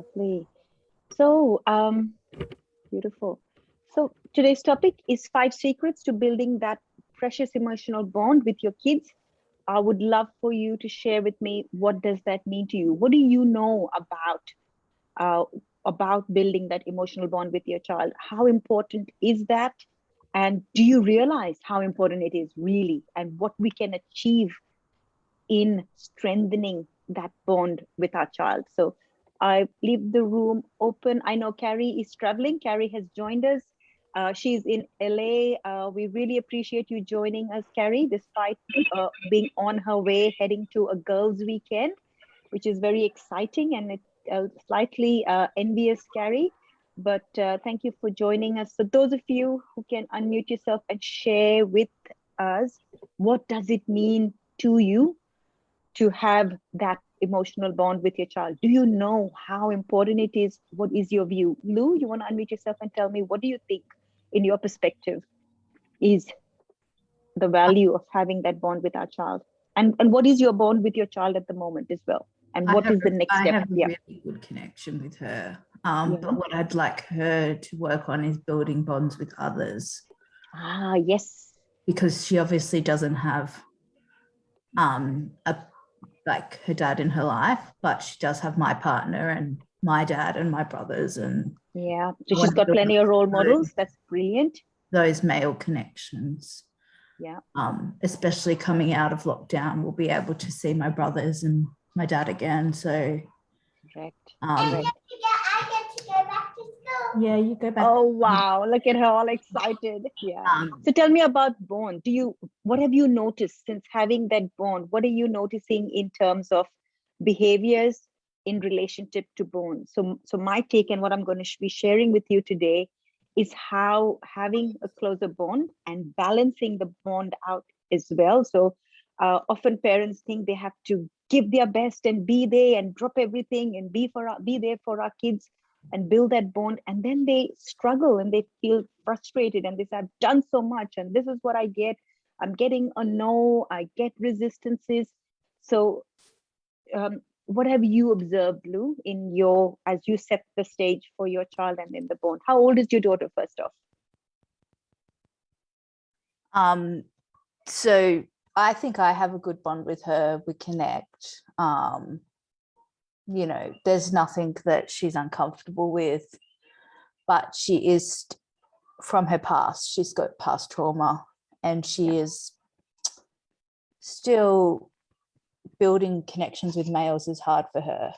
Lovely. So, beautiful. So today's topic is 5 secrets to building that precious emotional bond with your kids. I would love for you to share with me, what does that mean to you? What do you know uh, about building that emotional bond with your child? How important is that? And do you realize how important it is really, and what we can achieve in strengthening that bond with our child? So I leave the room open. I know Carrie is traveling. Carrie has joined us. She's in LA. We really appreciate you joining us, Carrie, despite being on her way heading to a girls' weekend, which is very exciting, and it's slightly envious, Carrie. But thank you for joining us. So those of you who can unmute yourself and share with us, what does it mean to you to have that emotional bond with your child? Do you know how important it is? What is your view? Lou, you want to unmute yourself and tell me, what do you think, in your perspective, is the value of having that bond with our child? And what is your bond with your child at the moment as well? And what is the next step? I have a really good connection with her. But what I'd like her to work on is building bonds with others. Ah, yes. Because she obviously doesn't have like her dad in her life, but she does have my partner and my dad and my brothers. And yeah, so she's got plenty of role models. That's brilliant. Those male connections. Yeah. Especially coming out of lockdown, we'll be able to see my brothers and my dad again. So correct. I get to go back to school. Yeah, you go back. Oh wow, look at her, all excited. Yeah. So tell me about bond. What have you noticed since having that bond? What are you noticing in terms of behaviors in relationship to bond? So my take, and what I'm going to be sharing with you today, is how having a closer bond and balancing the bond out as well. So often parents think they have to give their best and be there and drop everything and be there for our kids and build that bond, and then they struggle and they feel frustrated and they say, I've done so much and this is what I get. I'm getting a no, I get resistances. So what have you observed, Lou, as you set the stage for your child and in the bond? How old is your daughter, first off? So I think I have a good bond with her. We connect. There's nothing that she's uncomfortable with, but she is, from her past, she's got past trauma, and she is still building connections with males is hard for her.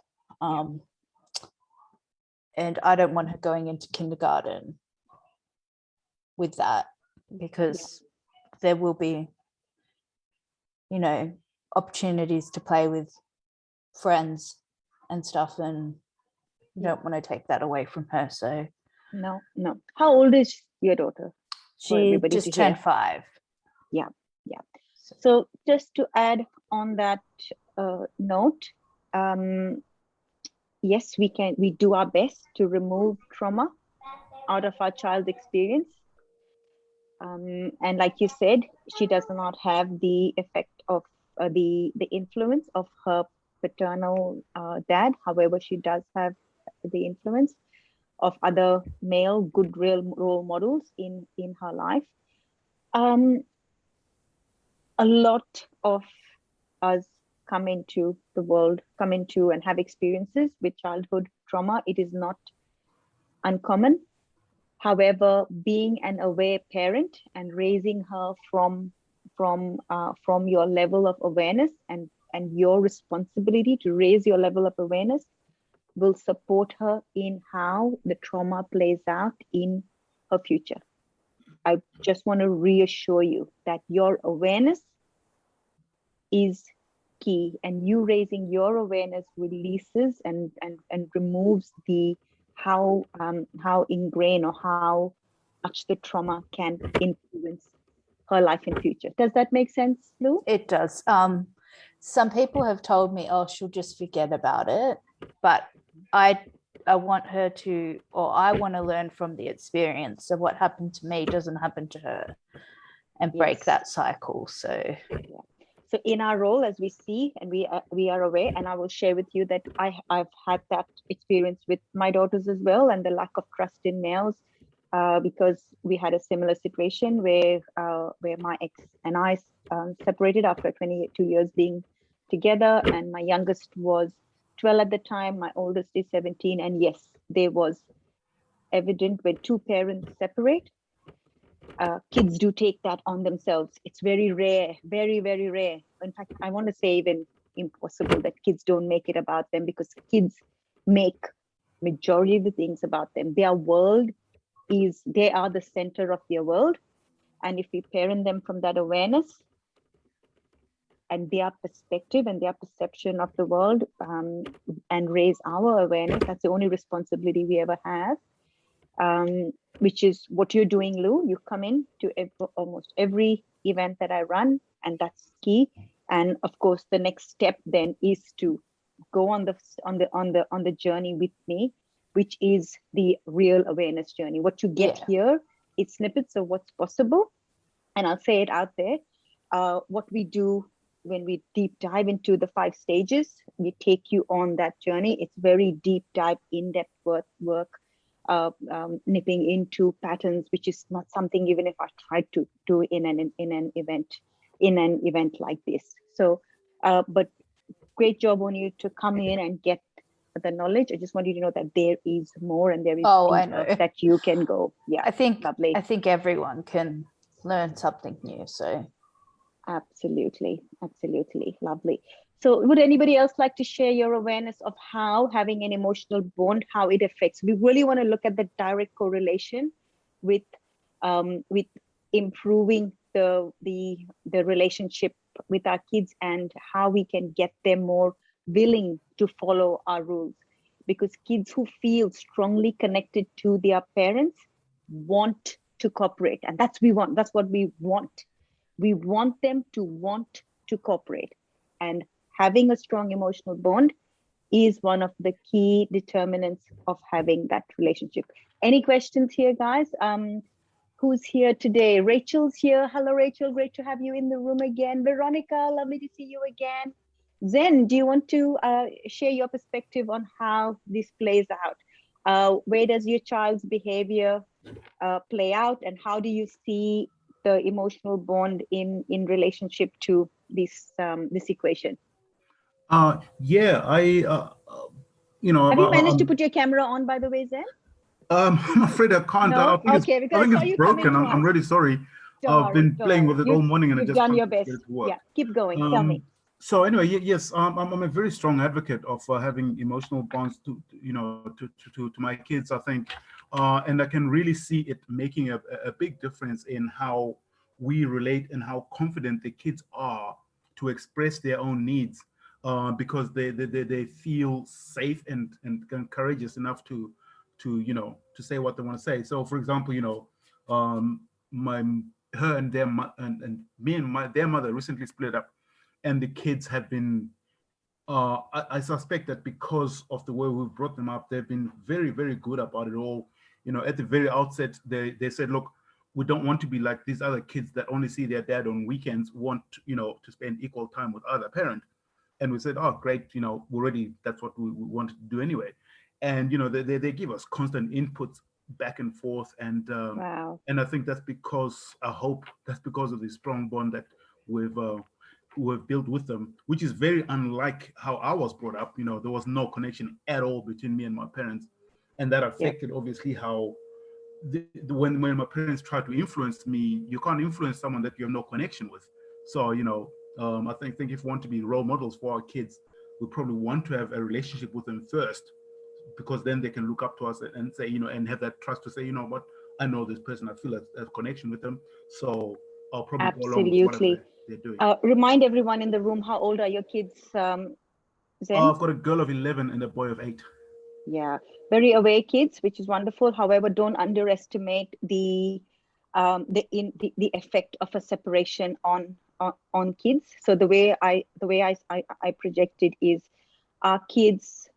And I don't want her going into kindergarten with that, because there will be, opportunities to play with friends and stuff, and you don't want to take that away from her. So no. How old is your daughter? She just turned 5. Yeah. So just to add on that note, yes, we do our best to remove trauma out of our child's experience, and like you said, she does not have the effect of the influence of her paternal dad. However, she does have the influence of other male good real role models in her life. A lot of us come into and have experiences with childhood trauma. It is not uncommon. However, being an aware parent and raising her from your level of awareness, and your responsibility to raise your level of awareness, will support her in how the trauma plays out in her future. I just want to reassure you that your awareness is key, and you raising your awareness releases and removes the how ingrained or how much the trauma can influence her life in future. Does that make sense, Lou? It does. Some people have told me, oh, she'll just forget about it, but I want her to, or I want to learn from the experience. So what happened to me doesn't happen to her, and break that cycle. So So in our role, as we see, and we are aware, and I will share with you that I've had that experience with my daughters as well, and the lack of trust in males, because we had a similar situation where my ex and I separated after 22 years being together, and my youngest was 12 at the time, my oldest is 17, and yes, there was evident when two parents separate, kids do take that on themselves. It's very rare, very, very rare. In fact, I want to say even impossible that kids don't make it about them, because kids make majority of the things about them. Their world is, they are the center of their world. And if we parent them from that awareness and their perspective and their perception of the world, and raise our awareness, that's the only responsibility we ever have. Which is what you're doing, Lou. You come in to almost every event that I run, and that's key. And of course, the next step then is to go on the journey with me, which is the real awareness journey. What you get here is snippets of what's possible, and I'll say it out there. What we do when we deep dive into the 5 stages, we take you on that journey. It's very deep dive, in-depth work. Nipping into patterns, which is not something even if I tried to do in an event like this. So, but great job on you to come in and get the knowledge. I just want you to know that there is more, and there is I know that you can go. Yeah, I think lovely. I think everyone can learn something new. So Absolutely, lovely. So would anybody else like to share your awareness of how having an emotional bond, how it affects? We really want to look at the direct correlation with improving the relationship with our kids, and how we can get them more willing to follow our rules. Because kids who feel strongly connected to their parents want to cooperate, and that's what we want. We want them to want to cooperate, and having a strong emotional bond is one of the key determinants of having that relationship. Any questions here, guys? Who's here today? Rachel's here. Hello, Rachel. Great to have you in the room again. Veronica, lovely to see you again. Zen, do you want to share your perspective on how this plays out? Where does your child's behavior play out, and how do you see the emotional bond in relationship to this equation? Yeah, Have you managed to put your camera on, by the way, Zen? I'm afraid I can't. No? I Okay, because think I saw it's you come in broken. I'm twice. really sorry. Don't I've been worry, playing with it all morning, and I you've just done can't your get best. it to work. Yeah, keep going. Tell me. So anyway, yes, I'm a very strong advocate of having emotional bonds to my kids. I think, and I can really see it making a big difference in how we relate and how confident the kids are to express their own needs, because they feel safe and courageous enough to say what they want to say. So, for example, her and and me and their mother recently split up, and the kids have been, I suspect that because of the way we've brought them up, they've been very, very good about it all. At the very outset, they said, look, we don't want to be like these other kids that only see their dad on weekends, want to spend equal time with other parent. And we said, oh, great, already that's what we wanted to do anyway. And they give us constant inputs back and forth, and Wow. and I think I hope that's because of the strong bond that we've built with them, which is very unlike how I was brought up. There was no connection at all between me and my parents, and that affected obviously how when my parents try to influence me, you can't influence someone that you have no connection with. So I think if we want to be role models for our kids, we probably want to have a relationship with them first, because then they can look up to us and say, and have that trust to say, what, I know this person, I feel a connection with them, so I'll probably go along with whatever they're doing. Remind everyone in the room, how old are your kids, Zen? I've got a girl of 11 and a boy of 8. Yeah, very aware kids, which is wonderful. However, don't underestimate the effect of a separation on kids. So the way I project it is, our kids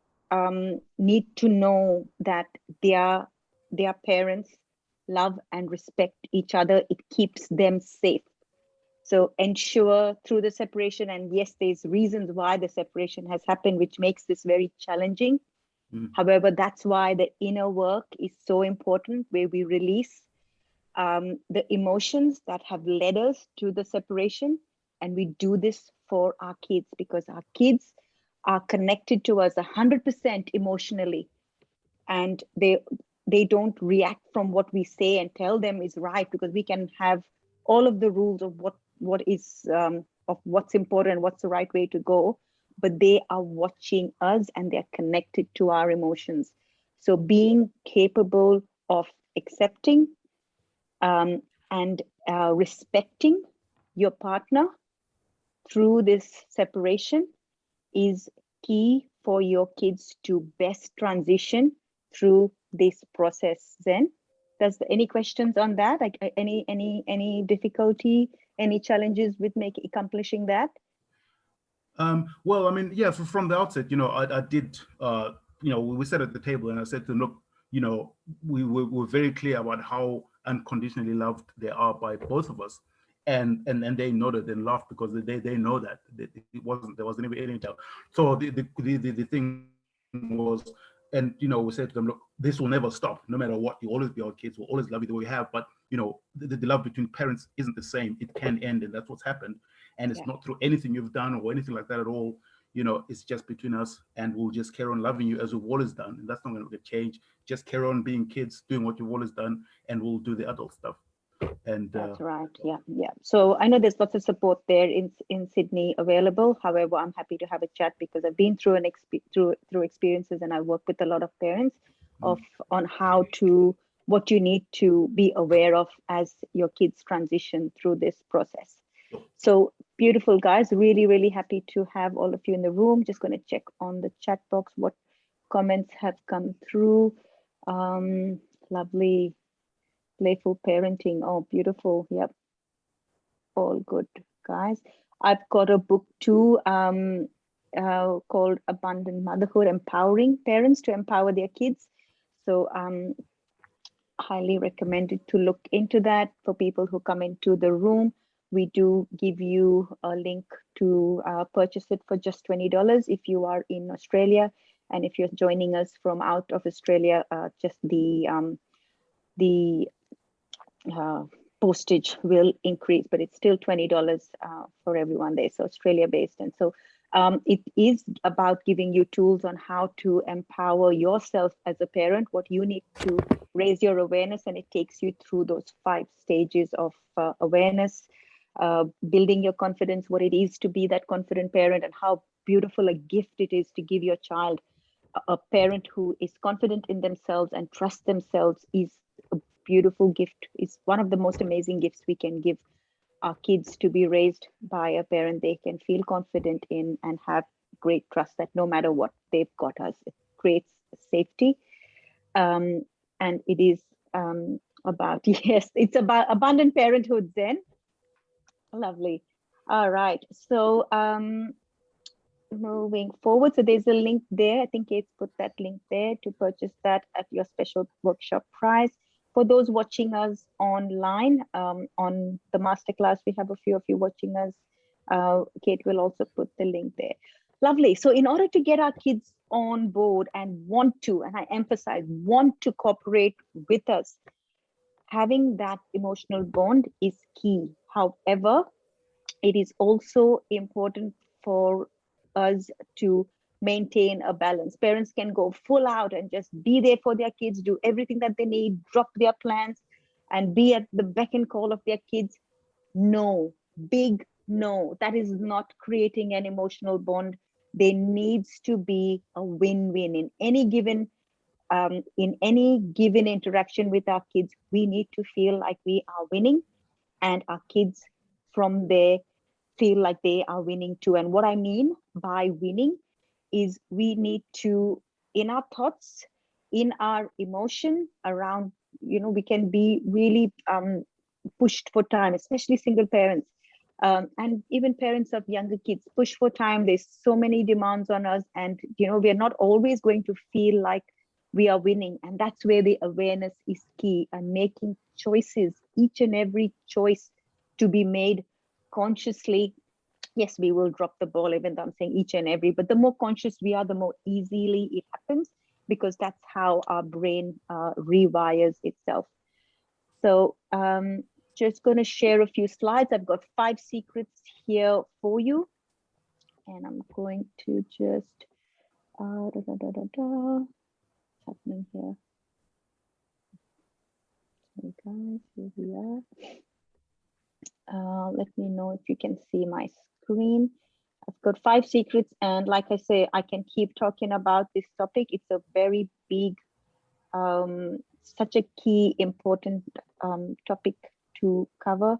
need to know that their parents love and respect each other. It keeps them safe. So ensure through the separation, and yes, there's reasons why the separation has happened, which makes this very challenging. However, that's why the inner work is so important, where we release the emotions that have led us to the separation. And we do this for our kids, because our kids are connected to us 100% emotionally, and they don't react from what we say and tell them is right, because we can have all of the rules of what is of what's important, what's the right way to go, but they are watching us and they're connected to our emotions. So being capable of accepting and respecting your partner through this separation is key for your kids to best transition through this process. Zen, does any questions on that? Like any difficulty, any challenges with accomplishing that? Well, I mean, yeah, from the outset, I did, we sat at the table and I said to them, look, we were very clear about how unconditionally loved they are by both of us. And they nodded and laughed, because they know that there wasn't even any doubt. So the thing was, and we said to them, look, this will never stop, no matter what. You always be our kids, we'll always love you the way we have, but the love between parents isn't the same. It can end, and that's what's happened. And it's not through anything you've done or anything like that at all. It's just between us, and we'll just carry on loving you as we've always done, and that's not going to change. Just carry on being kids, doing what you've always done, and we'll do the adult stuff. And that's right. Yeah. So I know there's lots of support there in Sydney available. However, I'm happy to have a chat, because I've been through through experiences, and I work with a lot of parents on what you need to be aware of as your kids transition through this process. So beautiful, guys. Really, really happy to have all of you in the room. Just going to check on the chat box what comments have come through. Lovely. Playful parenting. Oh, beautiful. Yep. All good, guys. I've got a book too called Abundant Motherhood, Empowering Parents to Empower Their Kids. So highly recommended to look into that for people who come into the room. We do give you a link to purchase it for just $20 if you are in Australia. And if you're joining us from out of Australia, just the postage will increase, but it's still $20 for everyone there. So Australia based. And so it is about giving you tools on how to empower yourself as a parent, what you need to raise your awareness. And it takes you through those 5 stages of awareness, building your confidence, what it is to be that confident parent, and how beautiful a gift it is to give your child a parent who is confident in themselves and trust themselves. Is a beautiful gift. It's one of the most amazing gifts we can give our kids, to be raised by a parent they can feel confident in and have great trust that no matter what, they've got us. It creates safety. And it is about, yes, it's about abundant parenthood, Zen. Lovely. All right. So moving forward, so there's a link there. I think Kate's put that link there to purchase that at your special workshop price. For those watching us online on the masterclass, we have a few of you watching us. Kate will also put the link there. Lovely. So in order to get our kids on board and want to, and I emphasize, want to cooperate with us, having that emotional bond is key. However, it is also important for us to maintain a balance. Parents can go full out and just be there for their kids, do everything that they need, drop their plans, and be at the beck and call of their kids. No, big no. That is not creating an emotional bond. There needs to be a win-win in any given interaction with our kids. We need to feel like we are winning, and our kids from there feel like they are winning too. And what I mean by winning is we need to, in our thoughts, in our emotion around, we can be really pushed for time, especially single parents, and even parents of younger kids push for time. There's so many demands on us, and we are not always going to feel like we are winning. And that's where the awareness is key, and making choices, each and every choice to be made consciously, yes, we will drop the ball, even though I'm saying each and every, but the more conscious we are, the more easily it happens, because that's how our brain rewires itself. So just going to share a few slides. I've got 5 secrets here for you. And I'm going to just, what's happening here? Hey guys, here we are. Let me know if you can see my screen. I've got 5 secrets, and like I say, I can keep talking about this topic. It's a very big, such a key, important topic to cover.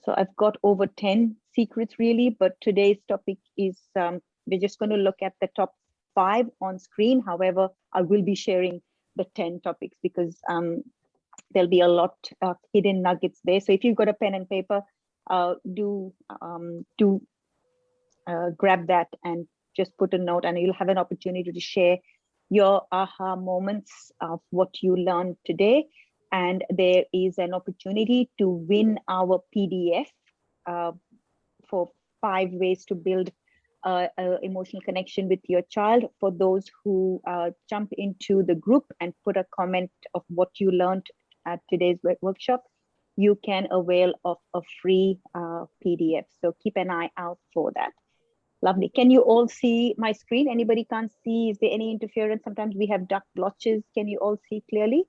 So I've got over 10 secrets really, but today's topic is, we're just going to look at the top 5 on screen. However, I will be sharing the 10 topics because there'll be a lot of hidden nuggets there. So if you've got a pen and paper, do grab that and just put a note, and you'll have an opportunity to share your aha moments of what you learned today. And there is an opportunity to win our PDF for 5 ways to build an emotional connection with your child. For those who jump into the group and put a comment of what you learned at today's workshop, you can avail of a free PDF. So keep an eye out for that. Lovely. Can you all see my screen? Anybody can't see? Is there any interference? Sometimes we have dark blotches. Can you all see clearly?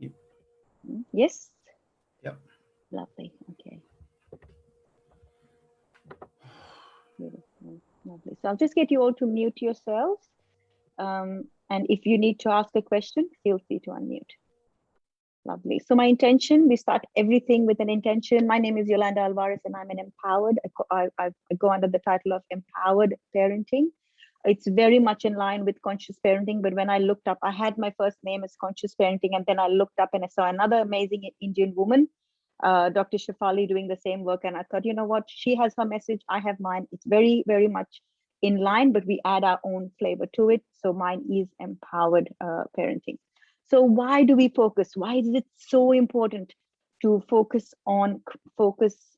Yep. Yes? Yep. Lovely. Okay. Beautiful. Lovely. So I'll just get you all to mute yourselves. And if you need to ask a question, feel free to unmute. Lovely. So my intention, we start everything with an intention. My name is Yolanda Alvarez, and I'm an empowered. I go under the title of empowered parenting. It's very much in line with conscious parenting. But when I looked up, I had my first name as conscious parenting, and then I looked up and I saw another amazing Indian woman, Dr. Shefali, doing the same work. And I thought, you know what? She has her message. I have mine. It's very, very much in line, but we add our own flavor to it. So mine is empowered parenting. So why do we focus? Why is it so important to focus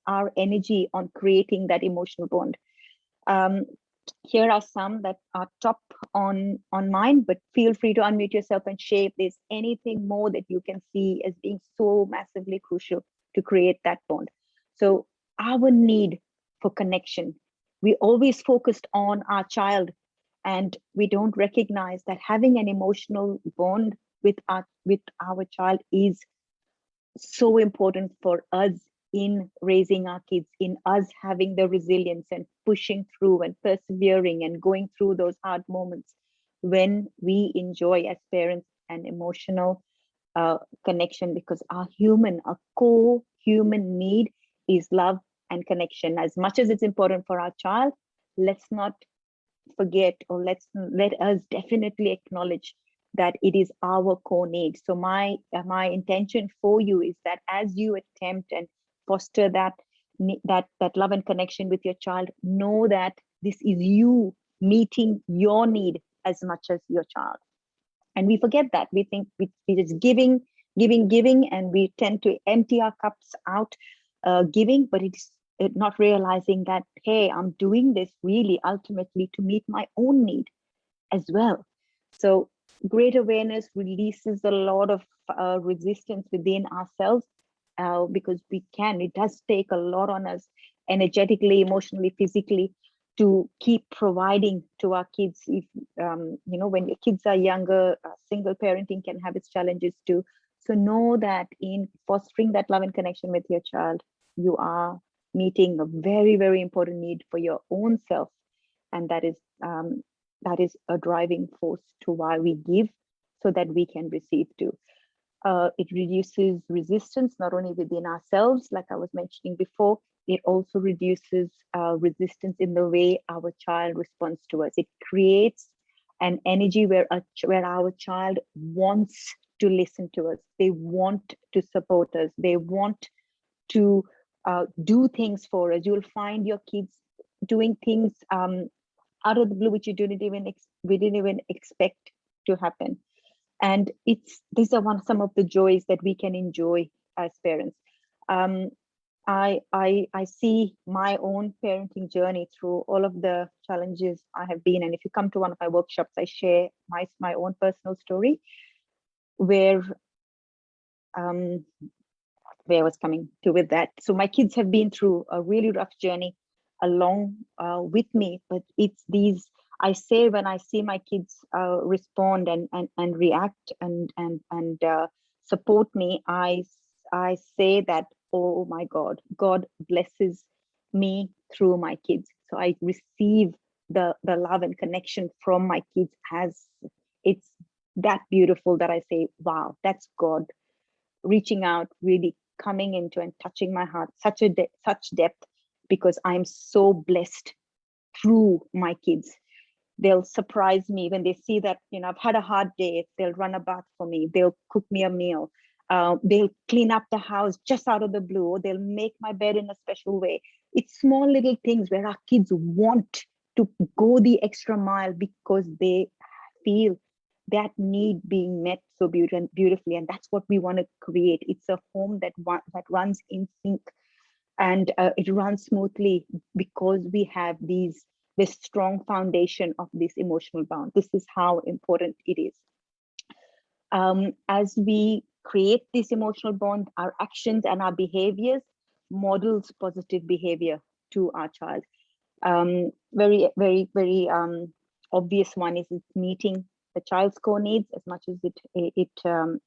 our energy on creating that emotional bond? Here are some that are top on mine, but feel free to unmute yourself and share if there's anything more that you can see as being so massively crucial to create that bond. So our need for connection. We always focused on our child, and we don't recognize that having an emotional bond with our child is so important for us in raising our kids, in us having the resilience and pushing through and persevering and going through those hard moments when we enjoy as parents an emotional connection, because our core human need is love and connection. As much as it's important for our child, let's not forget, or let us definitely acknowledge that it is our core need. So my intention for you is that as you attempt and foster that love and connection with your child, know that this is you meeting your need as much as your child. And we forget that. We think we just giving, and we tend to empty our cups out giving, but it's not realizing that, hey, I'm doing this really ultimately to meet my own need as well. So great awareness releases a lot of resistance within ourselves, because it does take a lot on us energetically, emotionally, physically, to keep providing to our kids. If when your kids are younger, single parenting can have its challenges too. So know that in fostering that love and connection with your child, you are meeting a very, very important need for your own self, and that is a driving force to why we give, so that we can receive too. It reduces resistance not only within ourselves, like I was mentioning before, it also reduces resistance in the way our child responds to us. It creates an energy where our child wants to listen to us. They want to support us. They want to do things for us. You'll find your kids doing things out of the blue, which we didn't even expect to happen. And these are some of the joys that we can enjoy as parents. I see my own parenting journey through all of the challenges I have been. And if you come to one of my workshops, I share my own personal story where I was coming to with that. So my kids have been through a really rough journey along with me, but it's these, I say, when I see my kids respond and react and support me, I say that, oh my God, God blesses me through my kids. So I receive the love and connection from my kids as it's that beautiful that I say, wow, that's God reaching out, really coming into and touching my heart, such depth, because I'm so blessed through my kids. They'll surprise me when they see that, you know, I've had a hard day. They'll run a bath for me. They'll cook me a meal. They'll clean up the house just out of the blue, or they'll make my bed in a special way. It's small little things where our kids want to go the extra mile because they feel that need being met so beautifully. And that's what we want to create. It's a home that runs in sync, and it runs smoothly because we have this strong foundation of this emotional bond. This is how important it is. As we create this emotional bond, our actions and our behaviors models positive behavior to our child. Very, very, very obvious one is it's meeting the child's core needs as much as it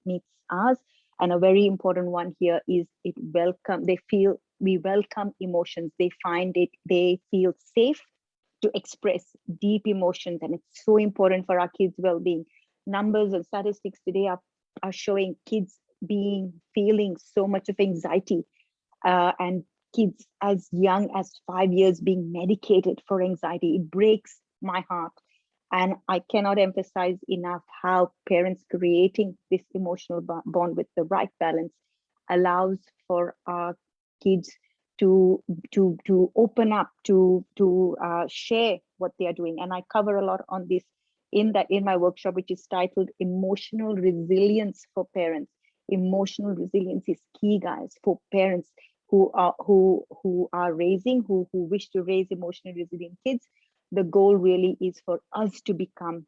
meets ours. And a very important one here is we welcome emotions. They feel safe to express deep emotions, and it's so important for our kids' well-being. Numbers and statistics today are showing kids feeling so much of anxiety, and kids as young as 5 years being medicated for anxiety. It breaks my heart. And I cannot emphasize enough how parents creating this emotional bond with the right balance allows for our kids to open up, to share what they are doing. And I cover a lot on this in my workshop, which is titled Emotional Resilience for Parents. Emotional resilience is key, guys, for parents who are raising, who wish to raise emotionally resilient kids. The goal really is for us to become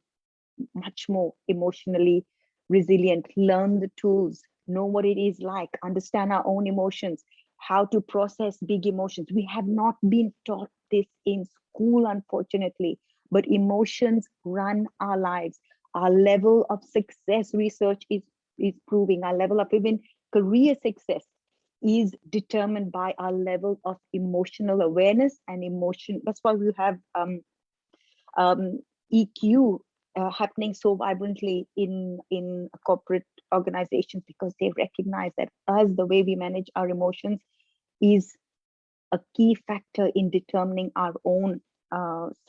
much more emotionally resilient, learn the tools, know what it is like, understand our own emotions, how to process big emotions. We have not been taught this in school, unfortunately, but emotions run our lives. Our level of success, research is proving, our level of even career success is determined by our level of emotional awareness and emotion. That's why we have EQ happening so vibrantly in corporate organizations, because they recognize that the way we manage our emotions is a key factor in determining our own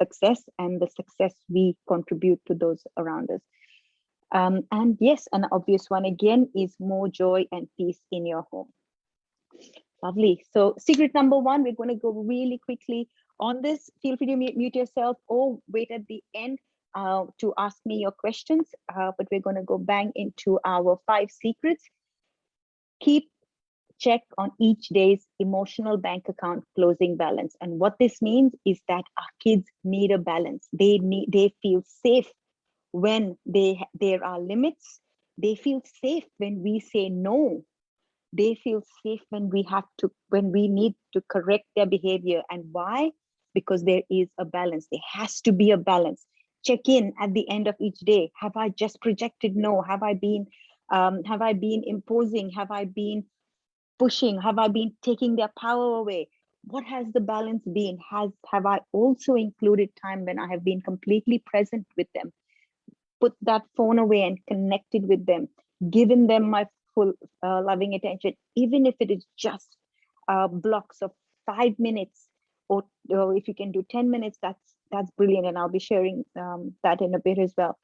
success and the success we contribute to those around us. And yes, an obvious one again is more joy and peace in your home. Lovely. So secret number one, we're going to go really quickly on this. Feel free to mute yourself or wait at the end to ask me your questions, but we're going to go bang into our 5 secrets. Keep check on each day's emotional bank account closing balance. And what this means is that our kids need a balance. They feel safe when there are limits. They feel safe when we say no. They feel safe when we need to correct their behavior. And why? Because there is a balance. There has to be a balance. Check in at the end of each day. Have I just projected no? Have I been imposing? Have I been pushing? Have I been taking their power away? What has the balance been? Have I also included time when I have been completely present with them? Put that phone away and connected with them, given them my full loving attention, even if it is just blocks of 5 minutes, or if you can do 10 minutes, that's brilliant. And I'll be sharing that in a bit as well.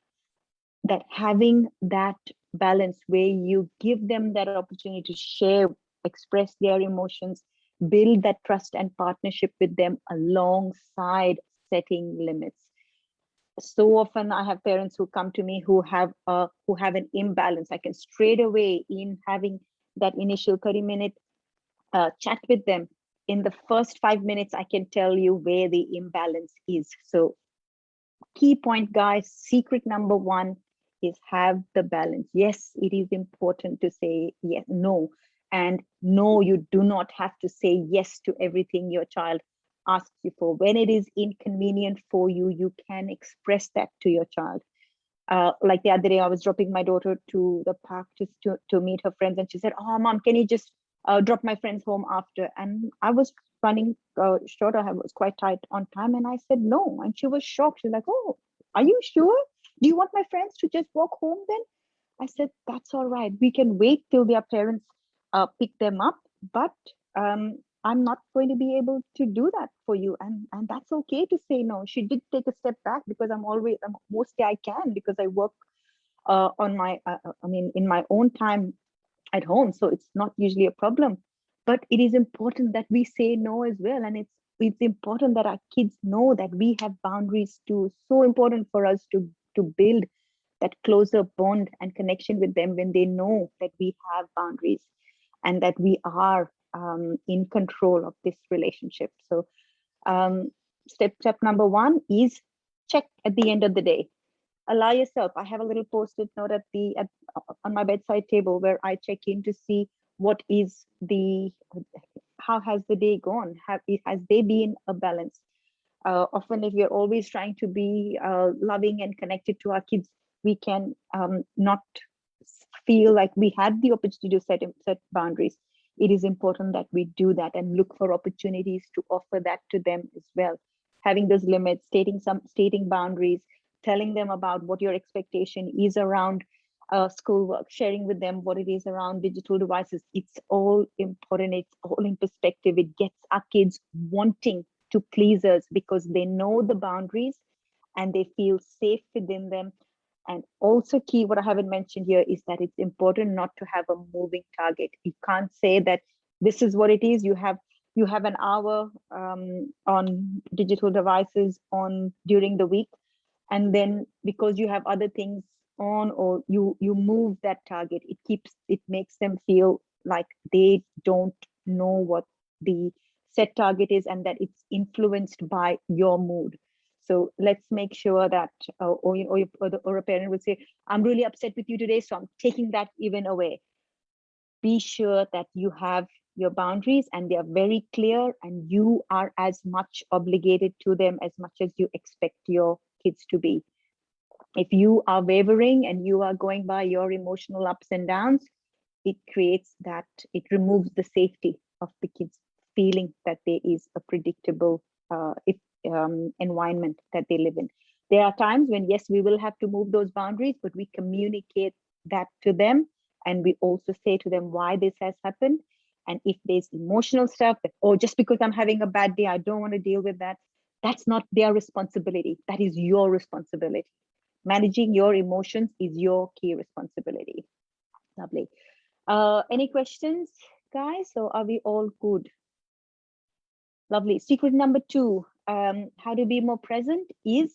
That having that balance where you give them that opportunity to share, express their emotions, build that trust and partnership with them alongside setting limits. So often I have parents who come to me who have an imbalance. I can straight away, in having that initial 30-minute chat with them, in the first 5 minutes, I can tell you where the imbalance is. So key point, guys, secret number one is have the balance. Yes, it is important to say yes, no. And no, you do not have to say yes to everything your child asks you for. When it is inconvenient for you, you can express that to your child. Like the other day, I was dropping my daughter to the park to meet her friends, and she said, "Oh, mom, can you just drop my friends home after?" And I was running short. I was quite tight on time, and I said no. And she was shocked. She's like, "Oh, are you sure? Do you want my friends to just walk home then?" I said, "That's all right. We can wait till their parents pick them up, but I'm not going to be able to do that for you." And that's okay to say no. She did take a step back because mostly I can, because I work on my in my own time at home, so it's not usually a problem. But it is important that we say no as well, and it's important that our kids know that we have boundaries too. So important for us to build that closer bond and connection with them when they know that we have boundaries and that we are in control of this relationship. So step number one is check at the end of the day. Allow yourself. I have a little post-it note on my bedside table where I check in to see how has the day gone? Has there been a balance? Often, if we're always trying to be loving and connected to our kids, we can not feel like we had the opportunity to set boundaries. It is important that we do that and look for opportunities to offer that to them as well. Having those limits, stating boundaries, telling them about what your expectation is around schoolwork, sharing with them what it is around digital devices. It's all important. It's all in perspective. It gets our kids wanting to please us because they know the boundaries and they feel safe within them. And also key, what I haven't mentioned here, is that it's important not to have a moving target. You can't say that this is what it is. You have an hour on digital devices during the week, and then because you have other things on, or you move that target, it makes them feel like they don't know what the set target is and that it's influenced by your mood. So let's make sure that or a parent would say, "I'm really upset with you today, so I'm taking that even away." Be sure that you have your boundaries and they are very clear, and you are as much obligated to them as much as you expect your kids to be. If you are wavering and you are going by your emotional ups and downs, it removes the safety of the kids, feeling that there is a predictable environment that they live in. There are times when, yes, we will have to move those boundaries, but we communicate that to them. And we also say to them why this has happened. And if there's emotional stuff, just because I'm having a bad day, I don't want to deal with that. That's not their responsibility. That is your responsibility. Managing your emotions is your key responsibility. Lovely. Any questions, guys? So are we all good? Lovely. Secret number 2, how to be more present is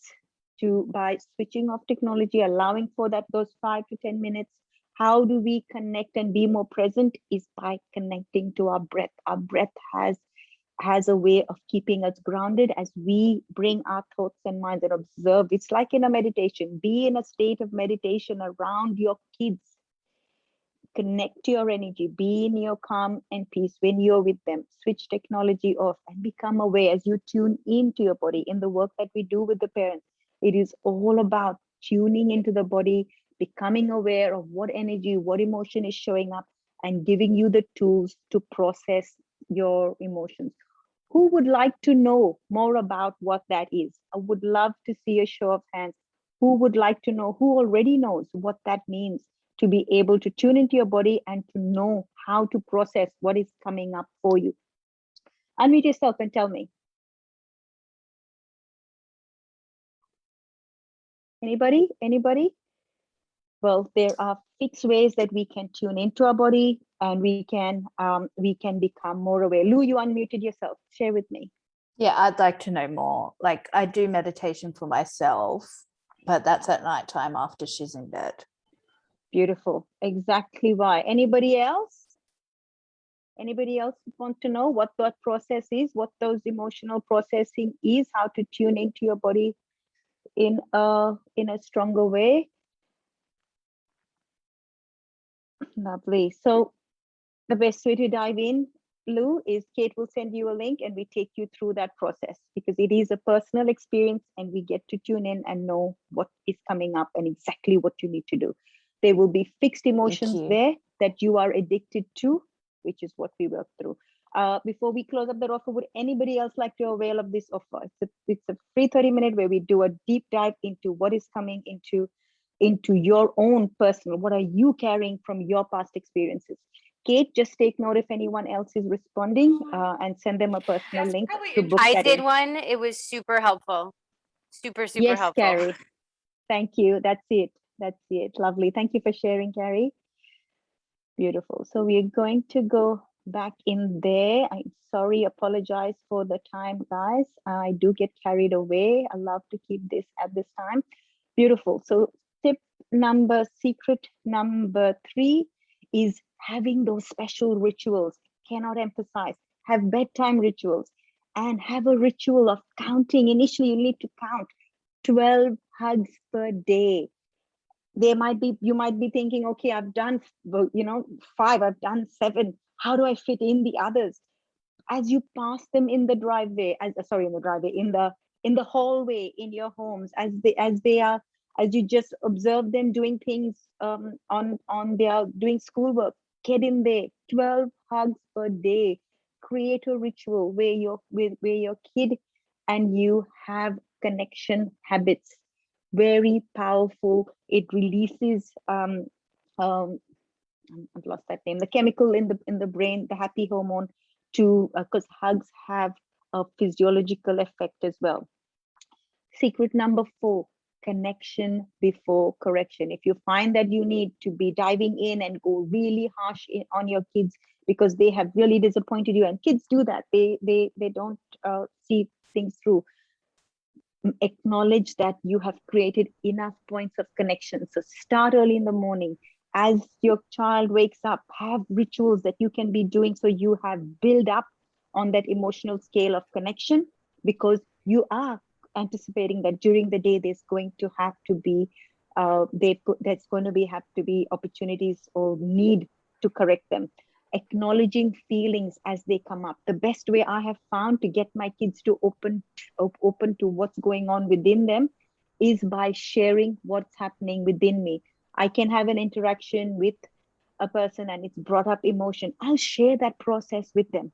by switching off technology, allowing for those 5 to 10 minutes. How do we connect and be more present is by connecting to our breath. Our breath has a way of keeping us grounded as we bring our thoughts and minds and observe. It's like in a meditation. Be in a state of meditation around your kids. Connect to your energy, be in your calm and peace when you're with them. Switch technology off and become aware as you tune into your body. In the work that we do with the parents, it is all about tuning into the body, becoming aware of what energy, what emotion is showing up, and giving you the tools to process your emotions. Who would like to know more about what that is? I would love to see a show of hands. Who would like to know, who already knows what that means? To be able to tune into your body and to know how to process what is coming up for you. Unmute yourself and tell me. Anybody? Well, there are fixed ways that we can tune into our body and we can become more aware. Lou, you unmuted yourself. Share with me. Yeah, I'd like to know more. Like, I do meditation for myself, but that's at nighttime after she's in bed. Beautiful. Exactly why. Anybody else? Anybody else want to know what that process is, what those emotional processing is, how to tune into your body in a stronger way? Lovely. So the best way to dive in, Lou, is Kate will send you a link and we take you through that process, because it is a personal experience and we get to tune in and know what is coming up and exactly what you need to do. There will be fixed emotions you. there that you are addicted to, which is what we work through. Before we close up the offer, would anybody else like to avail of this offer? It's a free 30-minute where we do a deep dive into what is coming into your own personal, what are you carrying from your past experiences. Kate, just take note if anyone else is responding and send them a personal That's link probably to book I that did in. one. It was super helpful. Super Yes, helpful. Carrie. Thank you. That's it. That's it. Lovely. Thank you for sharing, Carrie. Beautiful. So we're going to go back in there. I'm sorry, apologize for the time, guys. I do get carried away. I love to keep this at this time. Beautiful. So secret number 3 is having those special rituals. Cannot emphasize. Have bedtime rituals and have a ritual of counting. Initially, you need to count 12 hugs per day. You might be thinking, okay, I've done 5, I've done 7. How do I fit in the others? As you pass them in the driveway, in the hallway in your homes, as you just observe them doing things on their doing schoolwork, get in there. 12 hugs per day. Create a ritual where your kid and you have connection habits. Very powerful. It releases I've lost that name, the chemical in the brain, the happy hormone, to because hugs have a physiological effect as well. Secret number 4, connection before correction. If you find that you need to be diving in and go really harsh on your kids because they have really disappointed you, and kids do that, they don't see things through. Acknowledge that you have created enough points of connection. So start early in the morning. As your child wakes up, have rituals that you can be doing so you have build up on that emotional scale of connection, because you are anticipating that during the day there's going to have to be have to be opportunities or need to correct them. Acknowledging feelings as they come up. The best way I have found to get my kids to open to what's going on within them is by sharing what's happening within me. I can have an interaction with a person and it's brought up emotion. I'll share that process with them.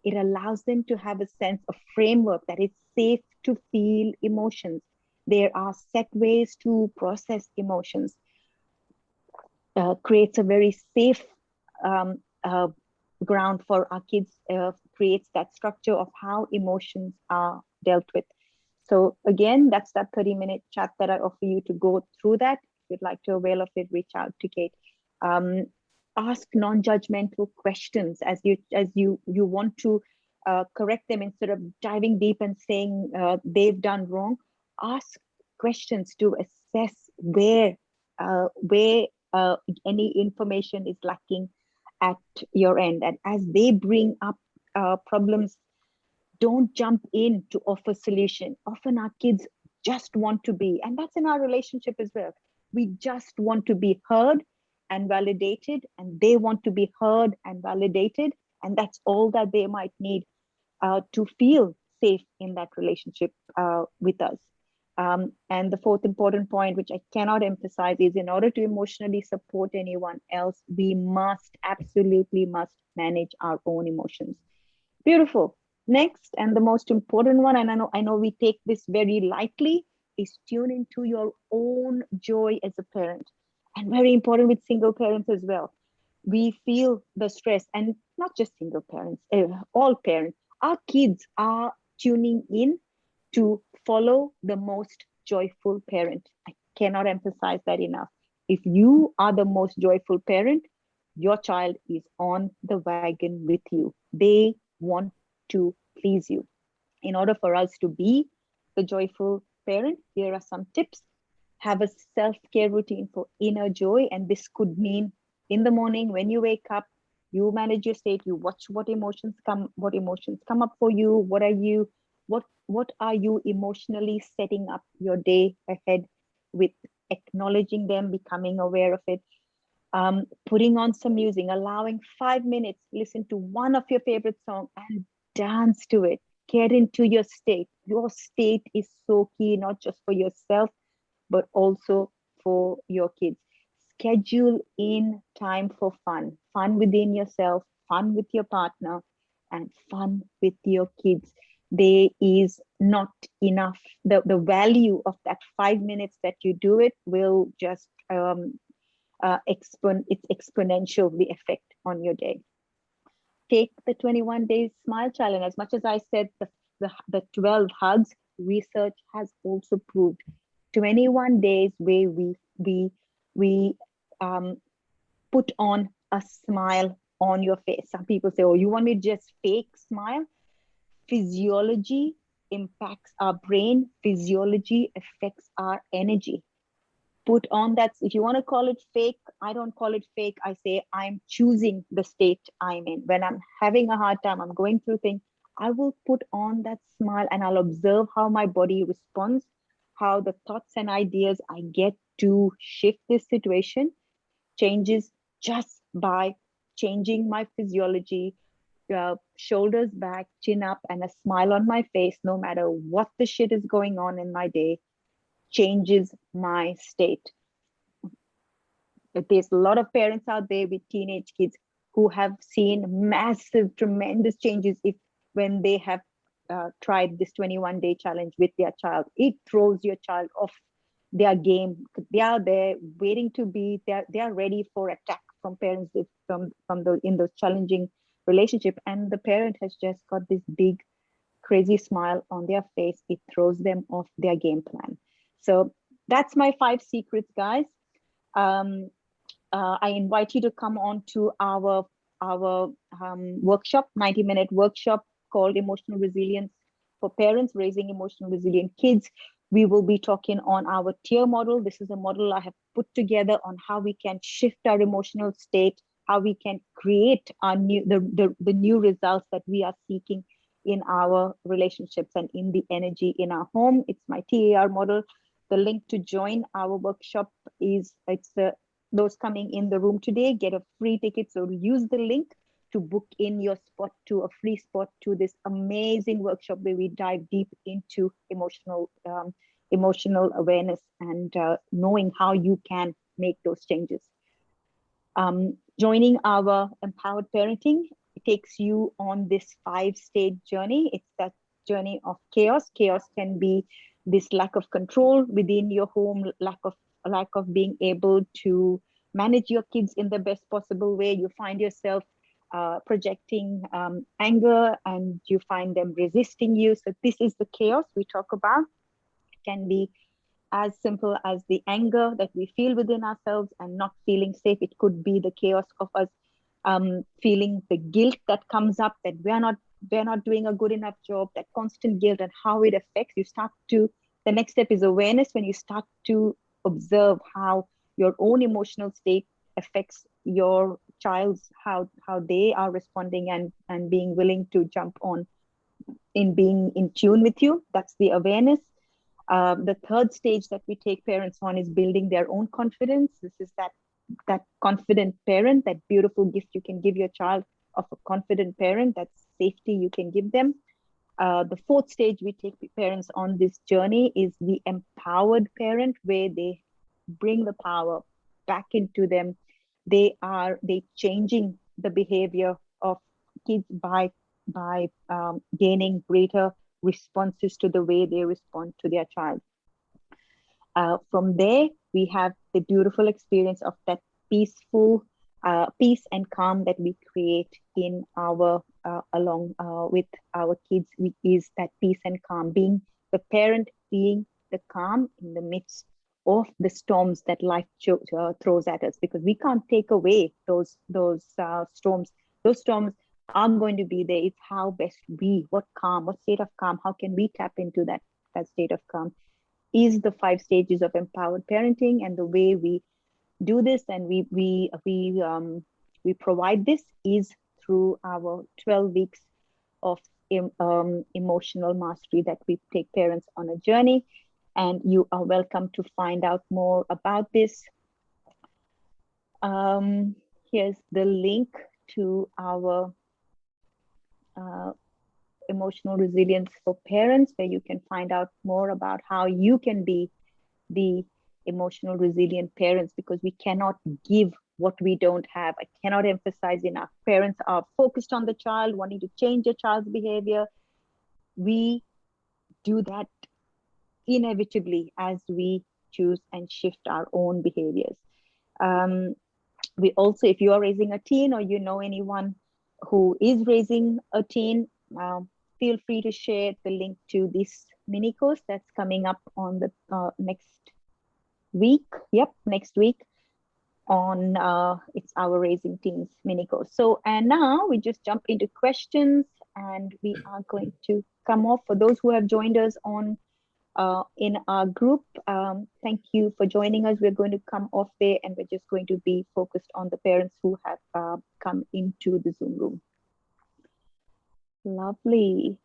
It allows them to have a sense of framework that it's safe to feel emotions. There are set ways to process emotions. Creates a very safe ground for our kids, creates that structure of how emotions are dealt with. So again, that's that 30-minute chat that I offer you to go through that. If you'd like to avail of it, reach out to Kate. Ask non-judgmental questions as you want to correct them, instead of diving deep and saying they've done wrong. Ask questions to assess where any information is lacking at your end. And as they bring up problems, don't jump in to offer solution. Often our kids just want to be, and that's in our relationship as well. We just want to be heard and validated, and they want to be heard and validated. And that's all that they might need to feel safe in that relationship with us. And the fourth important point, which I cannot emphasize, is in order to emotionally support anyone else, we absolutely must manage our own emotions. Beautiful. Next, and the most important one, and I know we take this very lightly, is tune into your own joy as a parent. And very important with single parents as well. We feel the stress, and not just single parents, all parents. Our kids are tuning in to follow the most joyful parent. I cannot emphasize that enough. If you are the most joyful parent, your child is on the wagon with you. They want to please you. In order for us to be the joyful parent, here are some tips. Have a self-care routine for inner joy. And this could mean in the morning when you wake up, You manage your state. You watch what emotions come up for you. What are you emotionally setting up your day ahead with? Acknowledging them, becoming aware of it, putting on some music, allowing 5 minutes, listen to one of your favorite songs and dance to it. Get into your state. Your state is so key, not just for yourself, but also for your kids. Schedule in time for fun within yourself, fun with your partner, and fun with your kids. There is not enough. The value of that 5 minutes that you do it will just it's exponential, the effect on your day. Take the 21 days smile challenge. As much as I said the 12 hugs, research has also proved 21 days where we put on a smile on your face. Some people say, oh, you want me to just fake smile? Physiology impacts our brain. Physiology affects our energy. Put on that. If you want to call it fake, I don't call it fake. I say I'm choosing the state I'm in. When I'm having a hard time, I'm going through things, I will put on that smile and I'll observe how my body responds, how the thoughts and ideas I get to shift this situation changes just by changing my physiology, shoulders back, chin up, and a smile on my face, no matter what the shit is going on in my day, changes my state. There's a lot of parents out there with teenage kids who have seen massive, tremendous changes when they have tried this 21-day challenge with their child. It throws your child off their game. They are there waiting to be there. They are ready for attack from parents in those challenging relationship, and the parent has just got this big, crazy smile on their face. It throws them off their game plan. So that's my 5 secrets, guys. I invite you to come on to our workshop, 90-minute workshop called Emotional Resilience for Parents, Raising Emotional Resilient Kids. We will be talking on our tier model. This is a model I have put together on how we can shift our emotional state, how we can create our the new results that we are seeking in our relationships and in the energy in our home. It's my TAR model. The link to join our workshop those coming in the room today get a free ticket. So use the link to book in your spot to a free spot to this amazing workshop where we dive deep into emotional awareness and knowing how you can make those changes. Joining our Empowered Parenting takes you on this 5-stage journey. It's that journey of chaos. Chaos can be this lack of control within your home, lack of being able to manage your kids in the best possible way. You find yourself projecting anger and you find them resisting you. So this is the chaos we talk about. It can be as simple as the anger that we feel within ourselves and not feeling safe. It could be the chaos of us feeling the guilt that comes up that we're not doing a good enough job, that constant guilt and how it affects you. The next step is awareness. When you start to observe how your own emotional state affects your child's, how they are responding and being willing to jump on in being in tune with you. That's the awareness. The third stage that we take parents on is building their own confidence. This is that confident parent, that beautiful gift you can give your child of a confident parent, that safety you can give them. The fourth stage we take parents on this journey is the empowered parent, where they bring the power back into them. They changing the behavior of kids by gaining greater responses to the way they respond to their child. From there, we have the beautiful experience of that peace and calm that we create in our along with our kids. Is that peace and calm, being the parent, being the calm in the midst of the storms that life throws at us, because we can't take away those storms. Those storms are going to be there. It's how best what state of calm, how can we tap into that state of calm, is the 5 stages of empowered parenting. And the way we do this, and we we provide this is through our 12 weeks of emotional mastery that we take parents on a journey. And you are welcome to find out more about this. Here's the link to our emotional resilience for parents, where you can find out more about how you can be the emotional resilient parents, because we cannot give what we don't have. I cannot emphasize enough. Parents are focused on the child, wanting to change a child's behavior. We do that inevitably as we choose and shift our own behaviors. We also, if you are raising a teen or you know anyone who is raising a teen, feel free to share the link to this mini course that's coming up on the next week. Yep, next week on it's our Raising Teens mini course. So, and now we just jump into questions, and we are going to come off. For those who have joined us on in our group, thank you for joining us. We're going to come off there, and we're just going to be focused on the parents who have come into the Zoom room. Lovely.